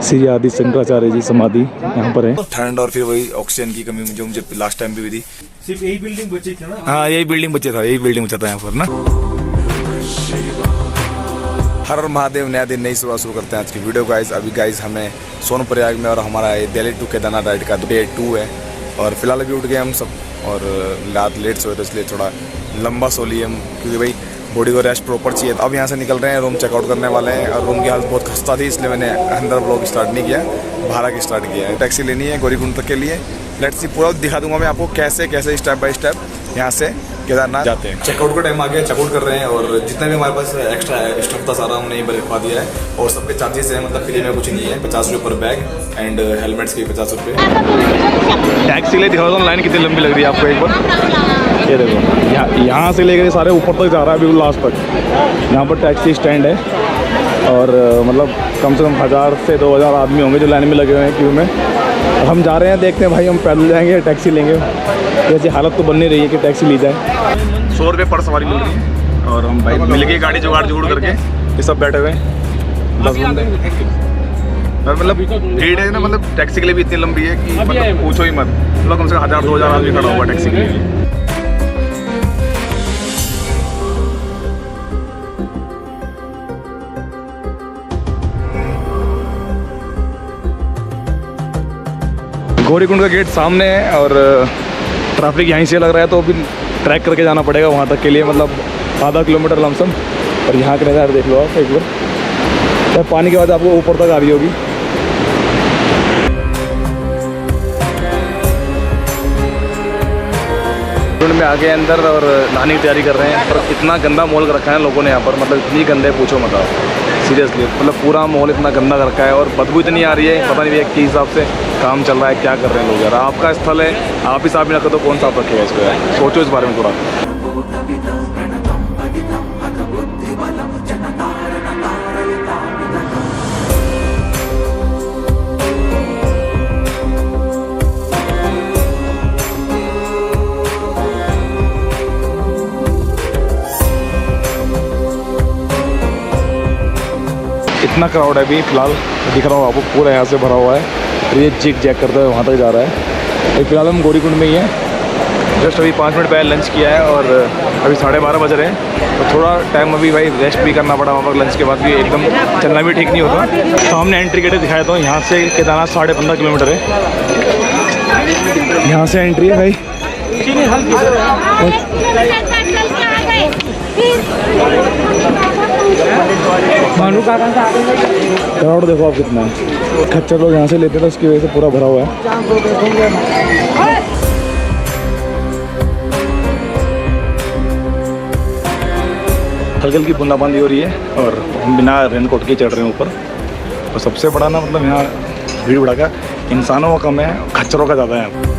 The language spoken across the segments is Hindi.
श्री आदि शंकराचार्य जी समाधि यहाँ पर है। ठंड और फिर वही ऑक्सीजन की कमी जो मुझे लास्ट टाइम भी हुई थी। सिर्फ यही बिल्डिंग बची थी ना? हाँ यही बिल्डिंग बचा था यहाँ पर ना। हर हर महादेव, नया दिन नई सुबह शुरू करते हैं आज की वीडियो गाइस। अभी गाइस हमें सोनप्रयाग में और हमारा दिल्ली टू केदारनाथ राइड का डे 2 है और फिलहाल अभी उठ गए हम सब और रात लेट सोए तो इसलिए थोड़ा लंबा सो लिए हम क्योंकि भाई बॉडी को रेस्ट प्रॉपर चाहिए। अब यहाँ से निकल रहे हैं, रूम चेकआउट करने वाले हैं और रूम की हालत बहुत खस्ता थी इसलिए मैंने अंदर ब्लॉग स्टार्ट नहीं किया, बाहर की स्टार्ट किया है। टैक्सी लेनी है गौरीकुंड तक के लिए। लेट्स सी पूरा दिखा दूंगा मैं आपको कैसे कैसे स्टेप बाय स्टेप यहाँ से केदारनाथ जाते हैं। चेकआउट का टाइम आ गया, चेकआउट कर रहे हैं और जितना भी हमारे पास एक्स्ट्रा स्टफ था सारा हमने यहीं पर रखवा दिया है और सबके चार्जेस हैं, मतलब फ्री में कुछ नहीं है। 50 रुपये पर बैग एंड हेलमेट्स के 50 रुपये। टैक्सी ले दिखा दो, लाइन कितनी लंबी लग रही है आपको एक बार। ये देखो यहाँ से लेकर सारे ऊपर तक जा रहा है बिल्कुल लास्ट तक। यहाँ पर टैक्सी स्टैंड है और मतलब कम से कम 1000 से 2000 आदमी होंगे जो लाइन में लगे हुए हैं क्यू में। हम जा रहे हैं, देखते हैं भाई हम पैदल जाएंगे या टैक्सी लेंगे। जैसे हालत तो बन नहीं रही है कि टैक्सी ली जाए। 100 रुपये पर सवारी मिल रही है और हम भाई मिल गई गाड़ी जुगाड़ करके ये सब बैठे हुए हैं 10 बंदे। मतलब भीड़ है ना, मतलब टैक्सी के लिए भी इतनी लंबी है कि मतलब पूछो ही मत। मतलब कम से कम 1000-2000 आदमी खड़ा हुआ टैक्सी के लिए। गौरीकुंड का गेट सामने है और ट्रैफिक यहीं से लग रहा है तो अभी ट्रैक करके जाना पड़ेगा वहाँ तक के लिए, मतलब आधा किलोमीटर लमसम। और यहाँ का नज़ारा देख लो आप एक बार। पानी की आवाज़ आपको ऊपर तक आ रही होगी। में आगे अंदर और नहाने की तैयारी कर रहे हैं पर इतना गंदा माहौल रखा है लोगों ने यहाँ पर, मतलब इतनी गंदे पूछो मत आप सीरियसली। मतलब पूरा माहौल इतना गंदा कर रखा है और बदबू इतनी आ रही है, पता नहीं भैया किस हिसाब से काम चल रहा है, क्या कर रहे हैं लोग यार। आपका स्थल है, आप ही साफ भी ना कर तो कौन साफ रखेगा इसको यार। सोचो इस बारे में थोड़ा। इतना क्राउड है अभी फिलहाल, दिख रहा हूँ आपको पूरा यहाँ से भरा हुआ है और ये जिग जैक करते हुए वहाँ तक जा रहा है। फिलहाल हम गौरीकुंड में ही हैं। जस्ट अभी 5 मिनट पहले लंच किया है और अभी 12:30 बज रहे हैं तो थोड़ा टाइम अभी भाई रेस्ट भी करना पड़ा। वहाँ पर लंच के बाद भी एकदम चलना भी ठीक नहीं होता। तो हमने एंट्री गेट दिखाया था, यहाँ से केदारनाथ 15.5 किलोमीटर है। यहाँ से एंट्री है भाई। क्राउड देखो आप कितना है। खच्चर लोग यहाँ से लेते थे, उसकी वजह से पूरा भरा हुआ है। हल्की हल्की बूंदाबांदी हो रही है और हम बिना रेनकोट के चढ़ रहे हैं ऊपर। और सबसे बड़ा ना मतलब यहाँ भीड़ भड़का इंसानों का कम है, खच्चरों का ज़्यादा है।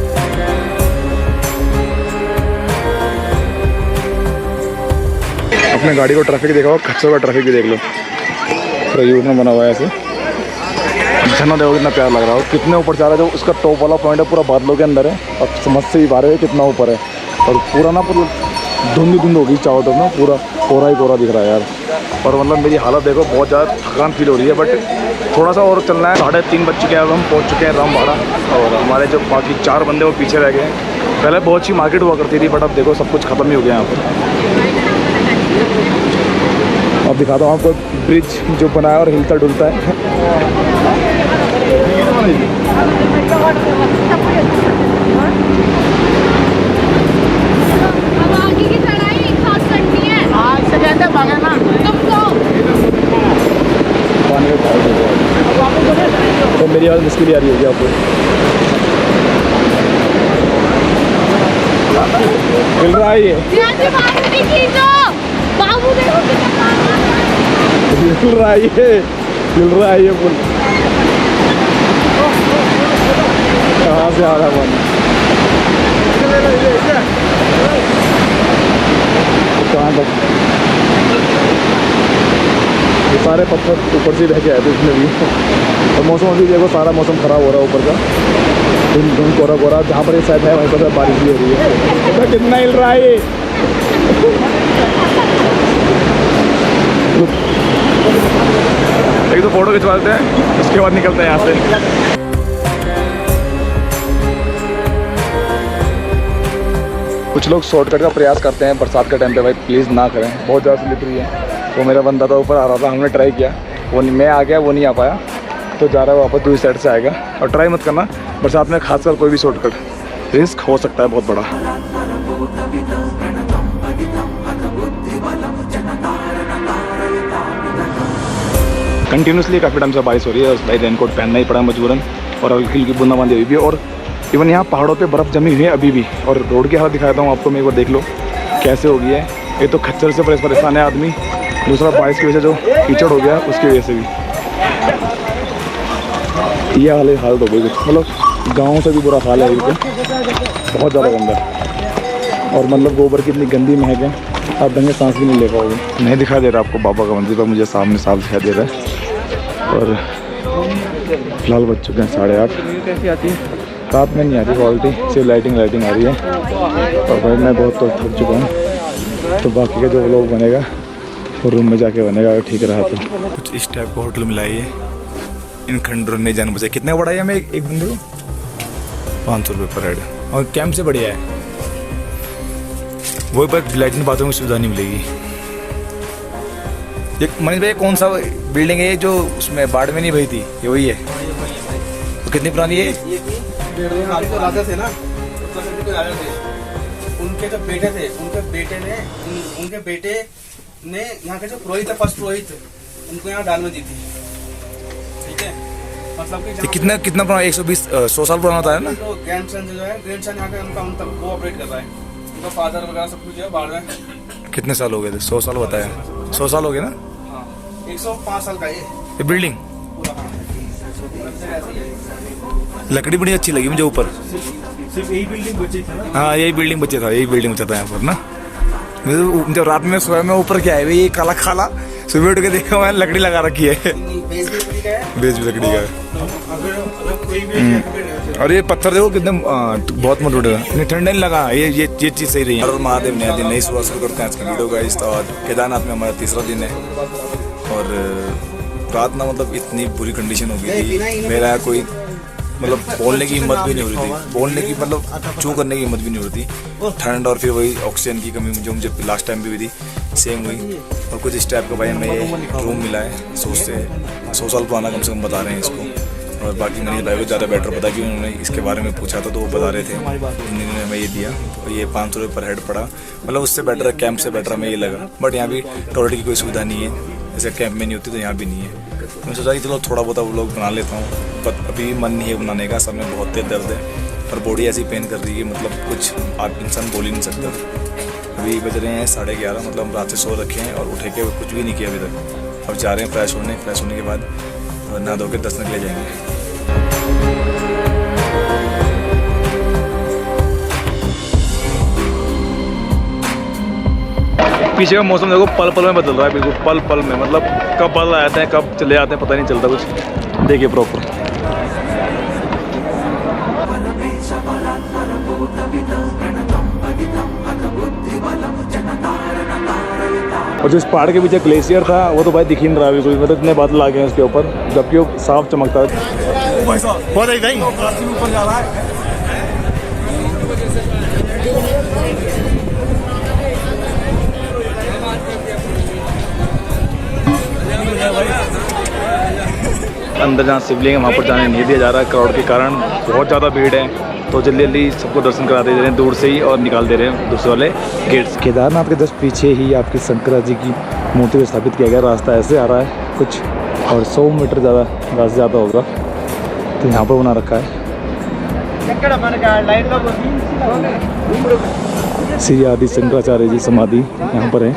अपने गाड़ी को ट्रैफिक देखो, खच्चरों का ट्रैफिक भी देख लो। पूरा यूटर्न बना हुआ है ऐसे। झरना देखो कितना प्यार लग रहा है। कितने ऊपर जा रहा है, जो उसका टॉप वाला पॉइंट है पूरा बादलों के अंदर है। अब समझ से ही बाहर है कितना ऊपर है और पूरा ना पूरा धुंध होगी चारों तरफ ना, पूरा कोहरा ही कोहरा दिख रहा है यार। और मतलब मेरी हालत देखो, बहुत ज़्यादा थकान फील हो रही है बट थोड़ा सा और चलना है। 3:30 बज चुके हैं, अब हम पहुँच चुके हैं रामबाड़ा और हमारे जो बाकी 4 बंदे वो पीछे रह गए हैं। पहले बहुत अच्छी मार्केट हुआ करती थी बट अब देखो सब कुछ ख़त्म ही हो गया यहाँ पर। अब दिखाता हूँ आपको ब्रिज जो बना है और हिलता डुलता है। तो मेरी आवाज़ मुश्किल आ रही होगी आपको। मिल रहा है ये, मिल रहा है ये पुल। कहाँ से आ रहा है पानी, कहाँ तक? ये सारे पत्थर ऊपर से बह के आए थे इसमें भी। और मौसम अभी देखो, सारा मौसम ख़राब हो रहा है ऊपर का। धुंध कोहरा जहाँ पर ये शायद है वहीं पर बारिश भी हो रही है। तो कितना हिल रहा है ये। एक तो फ़ोटो खिंचवा लेते हैं, उसके बाद निकलते हैं यहाँ से। कुछ लोग शॉर्टकट का प्रयास करते हैं बरसात के टाइम पे, भाई प्लीज़ ना करें, बहुत ज़्यादा स्लिपरी है। वो मेरा बंदा था ऊपर आ रहा था, हमने ट्राई किया, वो नहीं, मैं आ गया, वो नहीं आ पाया, तो जा रहा है वापस दूसरी साइड से आएगा। और ट्राई मत करना बरसात में, खासकर कोई भी शॉर्टकट, रिस्क हो सकता है बहुत बड़ा। कंटिन्यूसली काफ़ी टाइम से बारिश हो रही है और भाई रेनकोट पहनना ही पड़ा मजबूरन, और हल्की हल्की बूंदाबांदी हुई भी है। और इवन यहाँ पहाड़ों पे बर्फ़ जमी हुई है अभी भी। और रोड की हालत दिखाता हूँ आपको मैं, एक बार देख लो कैसे हो गई है। एक तो खच्चर से परेशान है आदमी, दूसरा बारिश की वजह से जो कीचड़ हो गया उसकी वजह से भी ये हालत हो गई कुछ, मतलब गाँव से भी बुरा हाल है अभी तो, बहुत ज़्यादा गंदा। और मतलब गोबर की इतनी गंदी महक है, आप ढंग से सांस भी नहीं ले पाओगे। नहीं दिखाई दे रहा आपको बाबा का मंदिर, पर मुझे सामने साफ दिखाई दे रहा है। और फिलहाल बज चुके हैं 8:30। कैसी आती है रात में, नहीं आती क्वालिटी, सिर्फ लाइटिंग आ रही है। और भाई मैं बहुत तो थक चुका हूँ, तो बाकी का जो व्लॉग बनेगा वो रूम में जाके बनेगा अगर ठीक रहा तो। कुछ इस टाइप का होटल मिला है इन खंडरों ने जान बचा। कितना बड़ा है हमें एक बंदे को? 500 रुपये पर हेड, और कैंप से बढ़िया है। वही पर लैट्रिन बाथरूम की सुविधा नहीं मिलेगी। ये मनीष भाई कौन सा बिल्डिंग है जो उसमें बाढ़ में नहीं बही थी, ये वही है? तो कितनी पुरानी है? तो राजा थे ना, राजा थे, उनके जो बेटे थे, उनके बेटे ने यहाँ के जो पुरोहित है, फर्स्ट पुरोहित, उनको यहाँ दान में दी थी। ठीक है, मतलब कि कितना पुराना? 100 साल पुराना होता है ना? तो ग्रैंडसन जो है, ग्रैंडसन यहाँ का उनका वो ऑपरेट कर रहा है, उनका फादर वगैरह सब कुछ है बाढ़ में। कितने साल हो गए थे? 100 साल बताया, 100 साल हो गए ना? हाँ, 105 साल का ये बिल्डिंग। पूरा। लकड़ी बड़ी अच्छी लगी मुझे ऊपर। सिर्फ यही बिल्डिंग बची थी ना? हाँ यही बिल्डिंग बचा था यहाँ पर ना। जब रात में सोया मैं ऊपर क्या है भाई, ये काला खाला, सुबह उठ के देखा मैंने लकड़ी लगा रखी है। बेस भी लकड़ी का है, बेस भी लकड़ी का है। अगर कोई भी और ये पत्थर देखो कितने बहुत मोटे इतने ठंडा नहीं लगा। ये चीज़ सही रही है। हर महादेव नया दिन नई सुबह शुरू करते हैं आज की वीडियो का इस। और केदारनाथ में हमारा तीसरा दिन है, और रात ना मतलब इतनी बुरी कंडीशन हो गई थी, मेरा कोई मतलब बोलने की हिम्मत भी नहीं हो रही थी, बोलने की मतलब चू करने की हिम्मत भी नहीं हो रही थी। ठंड और फिर वही ऑक्सीजन की कमी जो मुझे लास्ट टाइम भी हुई थी, सेम हुई। और कुछ इस टाइप का भाई हमें ये रूम मिला है, 100 साल पुराना कम से कम बता रहे हैं इसको। और बाकी मनीष भाई को ज़्यादा बेटर पता कि उन्होंने इसके बारे में पूछा था तो वो बता रहे थे, उन्होंने हमें ये दिया। तो ये 500 रुपये पर हेड पड़ा, मतलब उससे बेटर, कैंप से बेटर हमें ये लगा। बट यहाँ भी टॉयलेट की कोई सुविधा नहीं है, जैसे कैंप में नहीं होती तो यहाँ भी नहीं है। मैं सोचा कि चलो थोड़ा बहुत व्लॉग बना लेता हूँ, पर अभी मन नहीं है बनाने का। सब में बहुत तेज दर्द है और बॉडी ऐसी पेन कर रही है, मतलब कुछ आप इंसान बोल ही नहीं सकता। अभी बज रहे हैं 11:30, मतलब रात से सो रखे हैं और उठे के कुछ भी नहीं किया अभी तक। अब जा रहे हैं फ्रेश होने के बाद नहा धो के दर्शन के लिए जाएंगे। पीछे का मौसम देखो पल पल में बदल रहा है, बिल्कुल पल पल में, मतलब कब बादल आ जाते हैं कब चले जाते हैं पता नहीं चलता कुछ। देखिए प्रॉपर, और जो इस पहाड़ के पीछे ग्लेशियर था वो तो भाई दिख ही नहीं रहा बिल्कुल, मतलब इतने बादल आ गए हैं उसके ऊपर, जबकि वो साफ चमकता है। अंदर जहाँ शिवलिंग है वहाँ पर जाने नहीं दिया जा रहा है, क्राउड के कारण बहुत ज़्यादा भीड़ है। तो जल्दी जल्दी सबको दर्शन करा दे रहे हैं दूर से ही और निकाल दे रहे हैं दूसरे वाले गेट से। केदारनाथ के जस्ट पीछे ही आपकी शंकरा जी की मूर्ति को स्थापित किया गया। रास्ता ऐसे आ रहा है कुछ, और 100 मीटर ज़्यादा रास्ता ज़्यादा होगा, तो यहाँ पर बना रखा है। श्री आदि शंकराचार्य जी समाधि यहाँ पर है।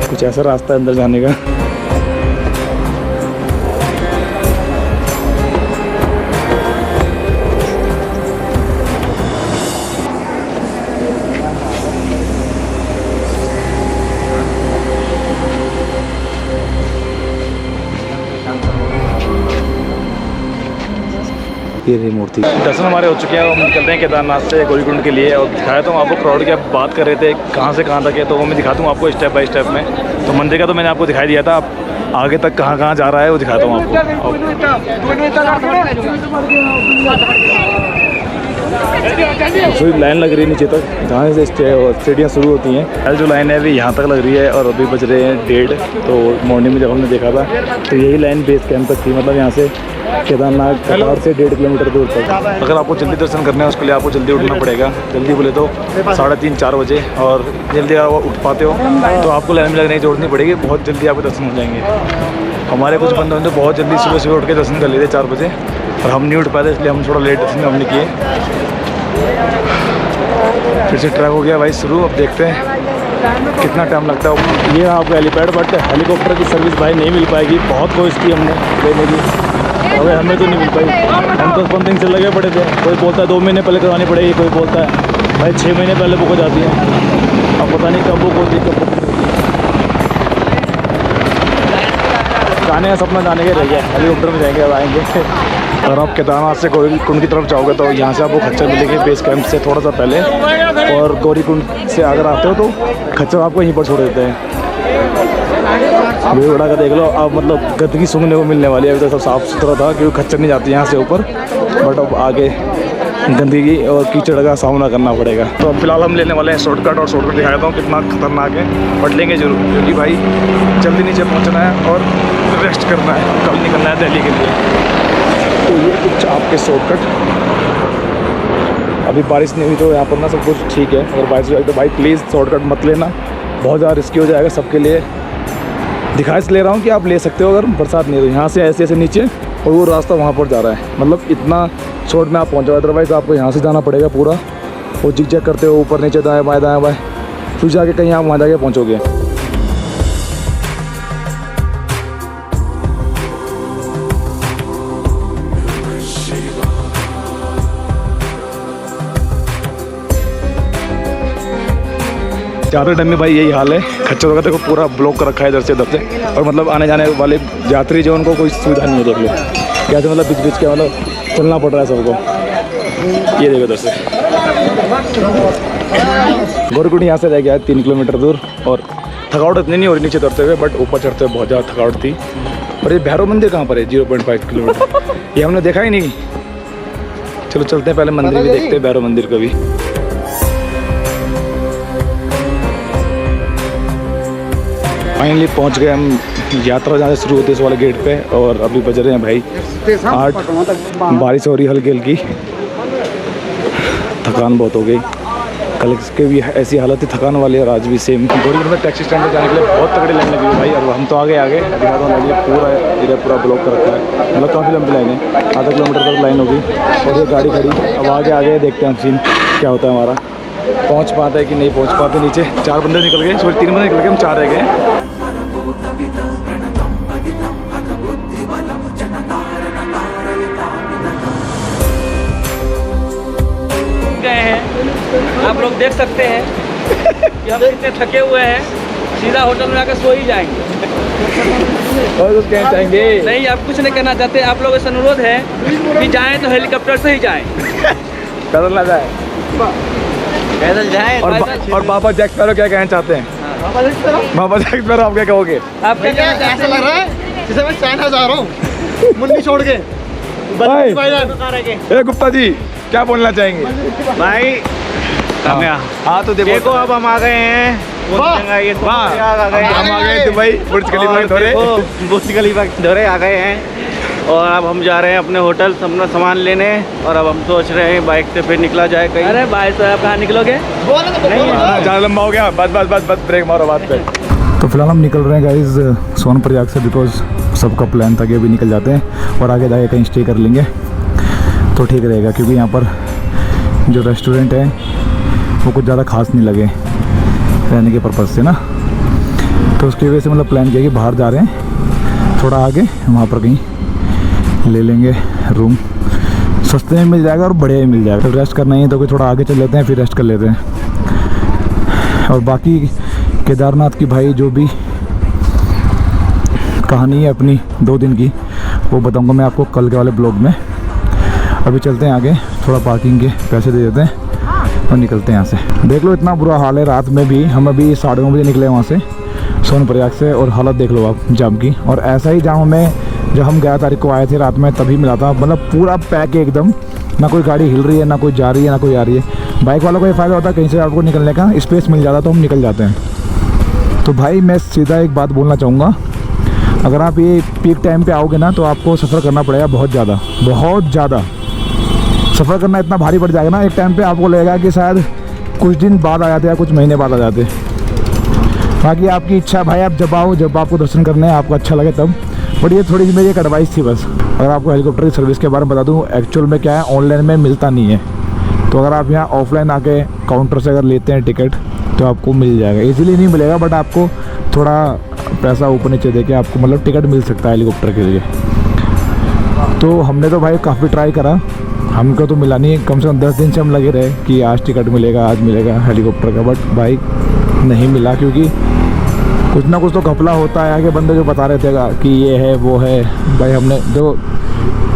कुछ ऐसा रास्ता है अंदर जाने का। ये रही मूर्ति। दर्शन हमारे हो चुके हैं, हम निकलते हैं केदारनाथ से गौरीकुंड के लिए। और दिखाया तो आपको क्राउड की, आप बात कर रहे थे कहाँ से कहाँ तक है, तो वो मैं दिखाता हूँ आपको स्टेप बाय स्टेप में। तो मंदिर का तो मैंने आपको दिखाई दिया था, आप आगे तक कहाँ कहाँ जा रहा है वो दिखाता हूँ आपको। तो लाइन लग रही है नीचे तक, जहाँ से सीढ़ियाँ शुरू होती हैं। पहले जो लाइन है अभी यहाँ तक लग रही है और अभी बज रहे हैं 1:30। तो मॉर्निंग में जब हमने देखा था तो यही लाइन बेस कैंप तक थी, मतलब यहाँ से केदारनाथ कतार से 1.5 किलोमीटर दूर तक। अगर आपको जल्दी दर्शन करने हैं उसके लिए आपको जल्दी उठना पड़ेगा। जल्दी बोले तो 3:30-4 बजे, और जल्दी अगर आप उठ पाते हो तो आपको लाइन में लगने की जरूरत नहीं पड़ेगी, बहुत जल्दी आपके दर्शन हो जाएंगे। हमारे कुछ बंदे तो बहुत जल्दी सुबह सुबह उठ के दर्शन कर लेते 4 बजे, और हम नहीं उठ पाते इसलिए हम थोड़ा लेट दर्शन हमने किए। फिर से ट्रैक हो गया भाई शुरू। अब देखते हैं कितना टाइम लगता है। ये आपको हेलीपैड, बट हेलीकॉप्टर की सर्विस भाई नहीं मिल पाएगी। बहुत कोशिश की हमने लेने की, अगर हमें तो नहीं मिल पाई। हम तो 15 दिन से लगे पड़े थे। कोई बोलता है 2 महीने पहले करवानी पड़ेगी, कोई बोलता है भाई 6 महीने पहले बुक हो जाती है। अब पता नहीं कब बुक होती है, कब जाने का सपना जाने के रह गया। हेलीकॉप्टर में जाएंगे, अब आएंगे। अगर आप केदारनाथ से गौरीकुंड की तरफ जाओगे तो यहाँ से आपको खच्चर मिलेंगे बेस कैंप से थोड़ा सा पहले, और गौरीकुंड से अगर आते हो तो खच्चर आपको यहीं पर छोड़ देते हैं। भीड़ उड़ा का देख लो, अब मतलब गंदगी सूंघने को मिलने वाली है। अभी तो सब साफ़ सुथरा था क्योंकि खच्चर नहीं जाती यहाँ से ऊपर, बट अब आगे गंदगी और कीचड़ का सामना करना पड़ेगा। तो अब फिलहाल हम लेने वाले हैं शॉर्टकट, और शॉर्टकट दिखाता हूँ कितना खतरनाक है, बट लेंगे जरूर क्योंकि भाई जल्दी नीचे पहुँचना है और रेस्ट करना है, कल निकलना है दिल्ली के लिए। तो ये कुछ आपके शॉर्टकट। अभी बारिश नहीं हुई तो यहाँ पर ना सब कुछ ठीक है, अगर बारिश हो जाए तो भाई प्लीज़ शॉर्टकट मत लेना, बहुत ज़्यादा रिस्की हो जाएगा सबके लिए। दिखाई से ले रहा हूँ कि आप ले सकते हो अगर बरसात नहीं हो। यहाँ से ऐसे ऐसे नीचे और वो रास्ता वहाँ पर जा रहा है, मतलब इतना शॉर्ट में आप पहुँच जाओ। अदरवाइज़ आपको यहाँ से जाना पड़ेगा पूरा, वो जिग जैग करते हो ऊपर नीचे दाएँ बाएँ, फिर जाके कहीं आप वहाँ जाके पहुँचोगे। ज़्यादा टाइम में भाई यही हाल है, खच्चरों का देखो पूरा ब्लॉक कर रखा है इधर से उधर से, और मतलब आने जाने वाले यात्री जो उनको कोई सुविधा नहीं है। देख लो कैसे मतलब बीच बीच के मतलब चलना पड़ रहा है सबको। ये देखो इधर से गौरीकुंड यहाँ से रह गया है 3 किलोमीटर दूर, और थकावट इतनी नहीं हो रही नीचे उतरते हुए, बट ऊपर चढ़ते हुए बहुत ज़्यादा थकावट थी। और ये भैरव मंदिर कहाँ पर है? 0.5 किलोमीटर, ये हमने देखा ही नहीं। चलो चलते हैं, पहले मंदिर भी देखते हैं, भैरव मंदिर का भी। फाइनली पहुंच गए हम यात्रा जहाँ से शुरू होती है इस वाले गेट पे, और अभी बज रहे हैं भाई 8। बारिश हो रही हल्की हल्की, थकान बहुत हो गई। कल के भी ऐसी हालत थी थकान वाली, और आज भी सेम। गौरीकुंड में टैक्सी स्टैंड पर जाने के लिए बहुत तगड़ी लाइन लगी है भाई, और हम तो आगे दिखाता हूँ लगी पूरा एरिया पूरा ब्लॉक कर रखा है, मतलब काफ़ी लंबी लाइन है, आधा किलोमीटर तक लाइन होगी। और ये गाड़ी खड़ी, अब आगे देखते हैं हम सीन क्या होता है हमारा, पहुँच पाता है कि नहीं पहुँच पाते। नीचे 4 बंदे निकल गए, सॉरी 3 बंदे निकल गए, हम 4 रह गए। आप लोग देख सकते हैं कि हम कितने थके हुए हैं, सीधा होटल में आकर सो ही जाएंगे। और कुछ कहना चाहेंगे? नहीं, आप कुछ नहीं कहना चाहते। आप लोगों से अनुरोध है कि जाएं तो हेलीकॉप्टर से ही जाएं, पैदल ना जाए, पैदल जाएं। और बाबा जैक स्पैरो क्या कहना चाहते हैं? बाबा जैक स्पैरो आप क्या कहोगे? आप क्या कहना चाहते ऐसा लग रहा है जैसे मैं चाइना जा रहा हूँ मुन्नी छोड़ के। ए गुप्ता जी क्या बोलना चाहेंगे? भाई हाँ तो देखो अब हम आ गए हैं, हम आ गए दुबई, बुर्ज खलीफा के दौरे, बुर्ज खलीफा के दौरे आ गए हैं, और अब हम जा रहे हैं अपने होटल अपना सामान लेने। और अब हम सोच रहे हैं बाइक से फिर निकला जाए कहीं। अरे बाइक से आप कहाँ निकलोगे? ज़्यादा लंबा हो गया, बस ब्रेक मारो बात पे। तो फिलहाल हम निकल रहे हैं गाइस सोनप्रयाग से, बिकॉज सबका प्लान था कि अभी निकल जाते हैं और आगे जाके कहीं स्टे कर लेंगे तो ठीक रहेगा, क्योंकि यहाँ पर जो रेस्टोरेंट है वो कुछ ज़्यादा खास नहीं लगे रहने के पर्पज़ से ना, तो उसकी वजह से मतलब प्लान किया कि बाहर जा रहे हैं, थोड़ा आगे वहाँ पर कहीं ले लेंगे रूम, सस्ते में मिल जाएगा और बढ़िया ही मिल जाएगा। तो रेस्ट करना ही है तो कोई थोड़ा आगे चल लेते हैं, फिर रेस्ट कर लेते हैं। और बाकी केदारनाथ की भाई जो भी कहानी है अपनी 2 दिन की, वो बताऊंगा मैं आपको कल के वाले ब्लॉग में। अभी चलते हैं आगे, थोड़ा पार्किंग के पैसे दे देते हैं और निकलते हैं यहाँ से। देख लो इतना बुरा हाल है रात में भी। हम अभी 9:30 बजे निकले वहाँ से सोनप्रयाग से और हालत देख लो आप जाम की। और ऐसा ही जाम हमें जब हम 11 तारीख को आए थे रात में तभी मिला था। मतलब पूरा पैक है एकदम, ना कोई गाड़ी हिल रही है, ना कोई जा रही है, ना कोई आ रही है। बाइक वालों को ये फ़ायदा होता है कहीं से आपको निकलने का स्पेस मिल जाता तो हम निकल जाते हैं। तो भाई मैं सीधा एक बात बोलना चाहूँगा, अगर आप ये पीक टाइम पे आओगे ना तो आपको सफ़र करना पड़ेगा बहुत ज़्यादा। सफ़र करना इतना भारी पड़ जाएगा ना, एक टाइम पे आपको लगेगा कि शायद कुछ दिन बाद आ जाते या कुछ महीने बाद आ जाते। बाकी आपकी इच्छा भाई, आप जब आओ, जब आपको दर्शन करने आपको अच्छा लगे तब। बट ये थोड़ी सी मेरी एक एडवाइस थी बस। अगर आपको हेलीकॉप्टर की सर्विस के बारे में बता दूँ, एक्चुअल में क्या है, ऑनलाइन में मिलता नहीं है। तो अगर आप यहाँ ऑफलाइन आके काउंटर से अगर लेते हैं टिकट तो आपको मिल जाएगा। इजीली नहीं मिलेगा बट आपको थोड़ा पैसा ऊपर नीचे देके आपको मतलब टिकट मिल सकता है हेलीकॉप्टर के लिए। तो हमने तो भाई काफ़ी ट्राई करा, हमको तो मिला नहीं। कम से कम 10 दिन से हम लगे रहे कि आज टिकट मिलेगा, आज मिलेगा हेलीकॉप्टर का, बट भाई नहीं मिला। क्योंकि कुछ ना कुछ तो घपला होता है। आगे बंदे जो बता रहे थे कि ये है वो है, भाई हमने जो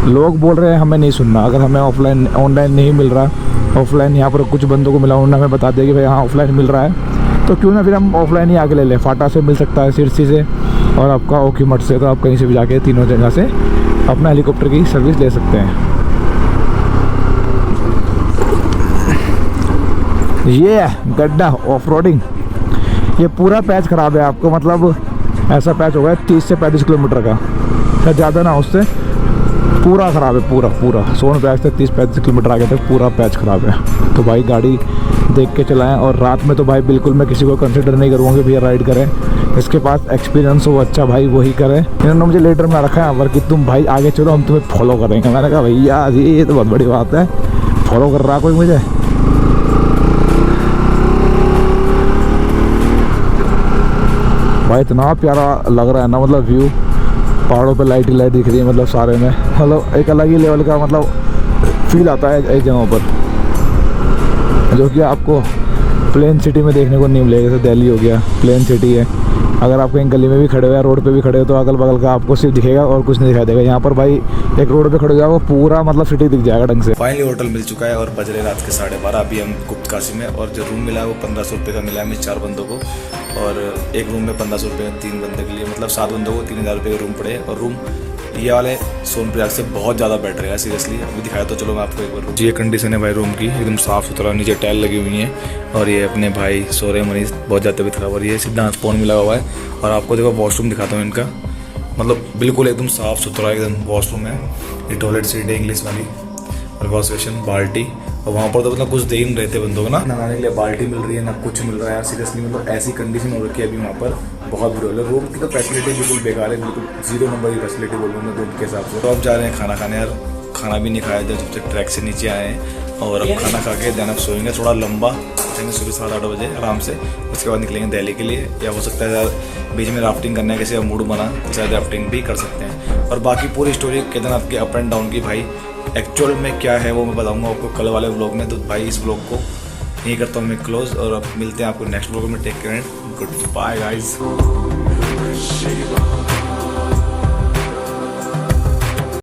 लोग बोल रहे हैं हमें नहीं सुनना। अगर हमें ऑफलाइन ऑनलाइन नहीं मिल रहा, ऑफलाइन यहाँ पर कुछ बंदों को मिला, उन्होंने हमें बता दिया कि भाई हाँ ऑफलाइन मिल रहा है, तो क्यों ना फिर हम ऑफलाइन ही आगे ले लें। फाटा से मिल सकता है, सिरसी से और आपका ओखीमठ से, तो आप कहीं से भी जाके तीनों जगह से अपना हेलीकॉप्टर की सर्विस ले सकते हैं। ये गड्ढा ऑफ रोडिंग, ये पूरा पैच ख़राब है आपको। मतलब ऐसा पैच होगा 30 से 35 किलोमीटर का, शायद ज़्यादा ना, उससे पूरा ख़राब है। पूरा सोनप्रयाग से 30-35 किलोमीटर आगे तक पूरा पैच ख़राब है। तो भाई गाड़ी देख के चलाएं। और रात में तो भाई बिल्कुल मैं किसी को कंसिडर नहीं करूँगा कि भैया राइड करें। इसके पास एक्सपीरियंस हो अच्छा भाई वही करे। इन्होंने मुझे लेटर में रखा है कि तुम भाई आगे चलो, हम तुम्हें फॉलो करेंगे। मैंने कहा भैया ये तो बहुत बड़ी बात है, फॉलो कर रहा कोई मुझे। भाई इतना प्यारा लग रहा है ना, मतलब व्यू, पहाड़ों पे लाइट ही लाइट दिख रही है, मतलब सारे में, मतलब एक अलग ही लेवल का मतलब फील आता है एक जगहों पर, जो कि आपको प्लेन सिटी में देखने को नहीं मिलेगा। जैसे दिल्ली हो गया, प्लेन सिटी है, अगर आप कहीं गली में भी खड़े हो या रोड पे भी खड़े हो तो अगल बगल का आपको सिर्फ दिखेगा और कुछ नहीं दिखाई देगा। यहाँ पर भाई एक रोड पे खड़े हो जाओ, पूरा मतलब सिटी दिख जाएगा ढंग से। फाइनली होटल मिल चुका है और बज रहे रात के 12:30। अभी हम गुप्तकाशी में, और जो रूम मिला है वो 1500 रुपये का मिला है हमें 4 बंदों को। और एक रूम में 1500 रुपये 3 बंदे के लिए, मतलब 7 बंदों को 3000 रुपये का रूम पड़े। और रूम ये वाले सोनप्रयाग से बहुत ज़्यादा बेटर है सीरियसली। अभी दिखाया तो चलो मैं आपको एक बार। ये कंडीशन है भाई रूम की, एकदम साफ़ सुथरा, नीचे टाइल लगी हुई है। और ये अपने भाई सो रहे मरीज, बहुत ज़्यादा तबीयत खराब हो रही है। सिद्धांत फोन मिला हुआ है। और आपको देखो वॉशरूम दिखाता हूँ इनका, मतलब बिल्कुल एकदम साफ़ सुथरा एकदम वॉशरूम है। ये टॉयलेट सीट है इंग्लिश वाली, और वॉश बेसिन, बाल्टी। और वहाँ पर तो मतलब कुछ दे ही नहीं रहते बंदों को ना, नहाने के लिए बाल्टी मिल रही है ना कुछ मिल रहा है सीरियसली। मतलब ऐसी कंडीशन हो रखी है अभी वहाँ पर, बहुत बुरी है। रूम की तो फैसिलिटी बिल्कुल बेकार है, बिल्कुल 0 नंबर की फैसिलिटी बोल रहा हूँ मैं रूम के हिसाब से। तो अब जा रहे हैं खाना खाने। यार खाना भी नहीं खाया जब तक ट्रैक से नीचे आए हैं। और अब खाना खा के देन अब सोएंगे थोड़ा लंबा, उठेंगे सुबह 8:30 बजे आराम से। उसके बाद निकलेंगे दिल्ली के लिए, या हो सकता है यार बीच में राफ्टिंग करने का किसी का मूड बना तो शायद राफ्टिंग भी कर सकते हैं। और बाकी पूरी स्टोरी केदारनाथ के अप एंड डाउन की भाई एक्चुअल में क्या है वो मैं बताऊंगा आपको कल वाले व्लॉग में। तो भाई इस व्लॉग को यही करता हूँ मैं क्लोज, और अब मिलते हैं आपको नेक्स्ट व्लॉग में। Take care and good bye guys.